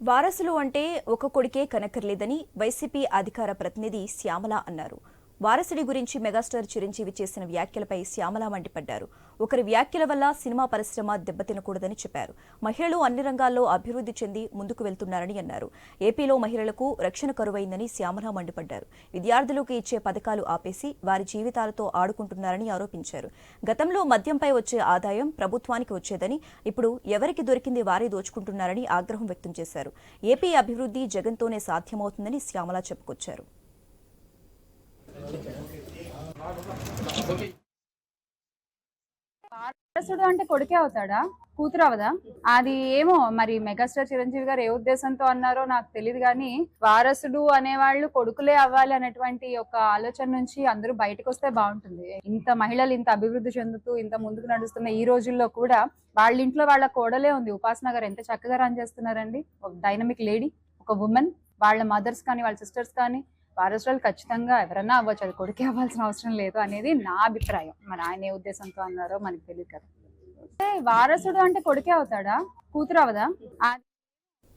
వారసులు అంటే ఒక కొడుకే కనక్కర్లేదని వైసీపీ అధికార ప్రతినిధి శ్యామల అన్నారు. వారసుడి గురించి మెగాస్టార్ చిరంజీవి చేసిన వ్యాఖ్యలపై శ్యామల మండిపడ్డారు. ఒకరి వ్యాఖ్యల వల్ల సినిమా పరిశ్రమ దెబ్బతినకూడదని చెప్పారు. మహిళలు అన్ని రంగాల్లో అభివృద్ధి చెంది ముందుకు వెళ్తున్నారని అన్నారు. ఏపీలో మహిళలకు రక్షణ కరువైందని శ్యామల మండిపడ్డారు. విద్యార్థులకు ఇచ్చే పథకాలు ఆపేసి వారి జీవితాలతో ఆడుకుంటున్నారని ఆరోపించారు. గతంలో మద్యంపై వచ్చే ఆదాయం ప్రభుత్వానికి వచ్చేదని, ఇప్పుడు ఎవరికి దొరికింది వారే దోచుకుంటున్నారని ఆగ్రహం వ్యక్తం చేశారు. ఏపీ అభివృద్ధి జగన్తోనే సాధ్యమవుతుందని శ్యామల చెప్పుకొచ్చారు. వారసుడు అంటే కొడుకే అవుతాడా, కూతురు అవదా? అది ఏమో మరి మెగాస్టార్ చిరంజీవి గారు ఏ ఉద్దేశంతో అన్నారో నాకు తెలియదు, కానీ వారసుడు అనేవాళ్ళు కొడుకులే అవ్వాలి అనేటువంటి ఒక ఆలోచన నుంచి అందరూ బయటకు వస్తే బాగుంటుంది. ఇంత మహిళలు ఇంత అభివృద్ధి చెందుతూ ఇంత ముందుకు నడుస్తున్న ఈ రోజుల్లో కూడా వాళ్ళ ఇంట్లో వాళ్ళ కోడలే ఉంది. ఉపాసన గారు ఎంత చక్కగా రన్ చేస్తున్నారండి. ఒక డైనమిక్ లేడీ, ఒక ఉమెన్. వాళ్ళ మదర్స్ కానీ వాళ్ళ సిస్టర్స్ కానీ వారసులు ఖచ్చితంగా ఎవరన్నా అవ్వచ్చు, అది కొడుకే అవ్వాల్సిన అవసరం లేదు అనేది నా అభిప్రాయం. మరి ఆయన ఏ ఉద్దేశంతో అన్నారో మనకు తెలియదు కదా. వారసుడు అంటే కొడుకే అవుతాడా, కూతురు అవదా?